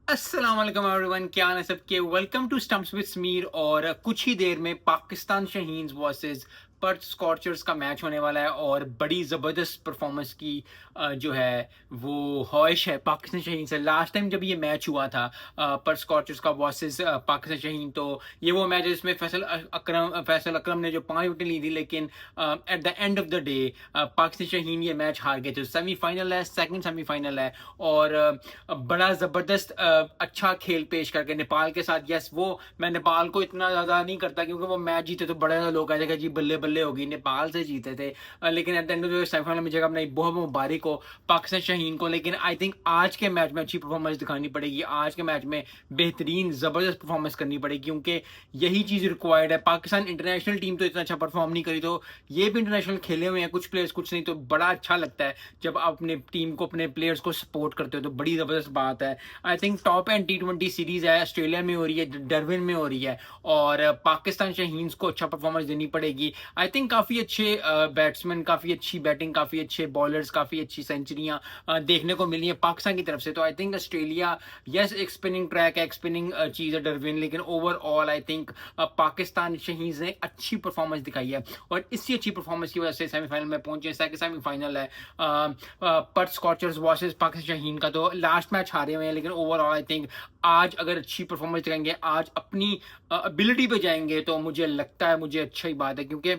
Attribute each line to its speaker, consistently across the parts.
Speaker 1: अस्सलाम वालेकुम एवरीवन, क्या हाल है सबके। Welcome to stumps with Sameer. और कुछ ही देर में Pakistan Shaheens versus Perth Scorchers का मैच होने वाला है और बड़ी ज़बरदस्त परफॉर्मेंस की जो है वो ख्वाहिश है पाकिस्तान शाहीन से। लास्ट टाइम जब ये मैच हुआ था पर्थ स्कॉर्चर्स का वर्सेस पाकिस्तान शाहीन, तो ये वो मैच है जिसमें फैसल अकरम ने जो 5 विकेट ली थी, लेकिन at the end of the day Pakistan Shaheen ये मैच हार गए थे। सेमीफाइनल है, सेकंड सेमीफाइनल है। और बड़ा ज़बरदस्त अच्छा खेल पेश करके नेपाल के साथ। यस, वो मैं नेपाल को इतना ज़्यादा नहीं करता क्योंकि वो मैच जीते तो बड़े ज़्यादा लोग आ जाएगा जी बल्ले बल्ले होगी, नेपाल से जीते थे। लेकिन at the end of the semifinal में जगह बनाई, बहुत मुबारक हो पाकिस्तान शाहीन को। लेकिन आई थिंक आज के मैच में अच्छी परफॉर्मेंस दिखानी पड़ेगी। आज के मैच में बेहतरीन ज़बरदस्त परफॉर्मेंस करनी पड़ेगी क्योंकि यही चीज़ रिक्वायर्ड है। पाकिस्तान इंटरनेशनल टीम तो इतना अच्छा परफॉर्म नहीं करी, तो ये भी इंटरनेशनल खेले हुए हैं कुछ प्लेयर्स, कुछ नहीं, तो बड़ा अच्छा लगता है जब आप अपने टीम को, अपने प्लेयर्स को सपोर्ट करते हो, तो बड़ी ज़बरदस्त बात है। I think top and T20 series है, ऑस्ट्रेलिया में हो रही है, डरविन में हो रही है, और पाकिस्तान शाहीन्स को अच्छा परफॉर्मेंस देनी पड़ेगी। आई थिंक काफ़ी अच्छे बैट्समैन, काफ़ी अच्छी बैटिंग, काफ़ी अच्छे बॉलर्स, काफ़ी अच्छी सेंचुरियां देखने को मिली है पाकिस्तान की तरफ से। तो आई थिंक ऑस्ट्रेलिया, यस एक स्पिनिंग ट्रैक है, एक स्पिनिंग चीज़ है डरविन, लेकिन overall I think Pakistan Shaheen's ने अच्छी परफॉर्मेंस दिखाई है और इसी अच्छी परफॉर्मेंस की वजह से सेमीफाइनल में पहुंचे। सेमीफाइनल है Perth Scorchers versus Pakistan Shaheen का। तो लास्ट मैच हारे हुए हैं, लेकिन ओवरऑल आई थिंक आज अगर अच्छी परफॉर्मेंस दिखाएंगे, आज अपनी एबिलिटी पे जाएंगे, तो मुझे लगता है, मुझे अच्छा ही बात है क्योंकि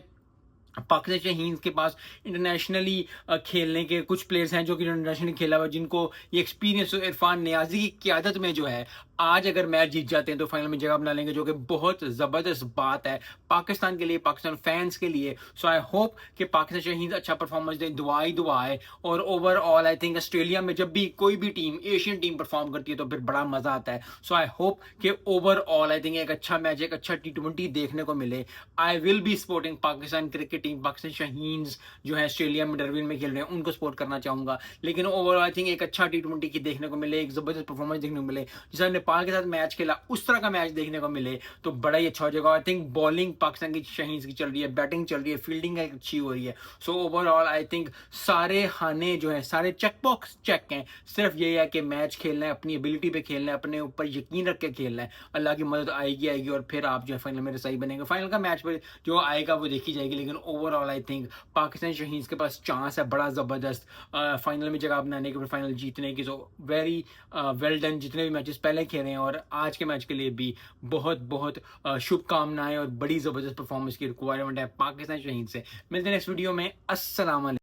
Speaker 1: पाकिस्तान शाहीन्स के पास इंटरनेशनली खेलने के कुछ प्लेयर्स हैं जो कि इंटरनेशनली खेला हुआ, जिनको ये एक्सपीरियंस। इरफान नियाजी की क़यादत में जो है आज अगर मैच जीत जाते हैं तो फाइनल में जगह बना लेंगे, जो कि बहुत ज़बरदस्त बात है पाकिस्तान के लिए, पाकिस्तान फैंस के लिए। सो आई होप कि पाकिस्तान शाहीन्स अच्छा परफॉर्मेंस दें, दुआ ही दुआ है। और ओवरऑल आई थिंक ऑस्ट्रेलिया में जब भी कोई भी टीम, एशियन टीम परफॉर्म करती है तो फिर बड़ा मज़ा आता है। सो आई होप कि ओवरऑल आई थिंक एक अच्छा मैच, एक अच्छा T20 देखने को मिले। I will be supporting Pakistan cricket team. Pakistan Shaheen's जो है ऑस्ट्रेलिया में डरविन में खेल रहे हैं, उनको सपोर्ट करना चाहूँगा, लेकिन ओवरऑल आई थिंक एक अच्छा T20 की देखने को मिले, एक ज़बरदस्त परफॉर्मेंस देखने को मिले। जैसा नेपाल के साथ मैच खेला उस तरह का मैच देखने को मिले तो बड़ा ही अच्छा हो जाएगा। आई थिंक बॉलिंग पाकिस्तान की शाहीन्स की चल रही है, बैटिंग चल रही है, फील्डिंग अच्छी हो रही है। सो ओवरऑल आई थिंक सारे खाने जो है, सारे चेक बॉक्स चेक हैं। सिर्फ ये है कि मैच खेलना है, अपनी एबिलिटी पे खेलना है, अपने ऊपर यकीन रख के खेलना है। अल्लाह की मदद आएगी आएगी और फिर आप जो है फाइनल में सही बनेंगे। फाइनल का मैच पर जो आएगा वो देखी जाएगी, लेकिन overall I think Pakistan Shaheen's के पास चांस है बड़ा ज़बरदस्त फाइनल में जगह बनाने के, फिर फाइनल जीतने की। सो वेरी वेल डन जितने भी मैचेस पहले खेले हैं, और आज के मैच के लिए भी बहुत बहुत शुभकामनाएं और बड़ी ज़बरदस्त परफॉर्मेंस की रिक्वायरमेंट है पाकिस्तान शाहीन से। मिलते हैं नेक्स्ट वीडियो में। अस्सलाम वालेकुम।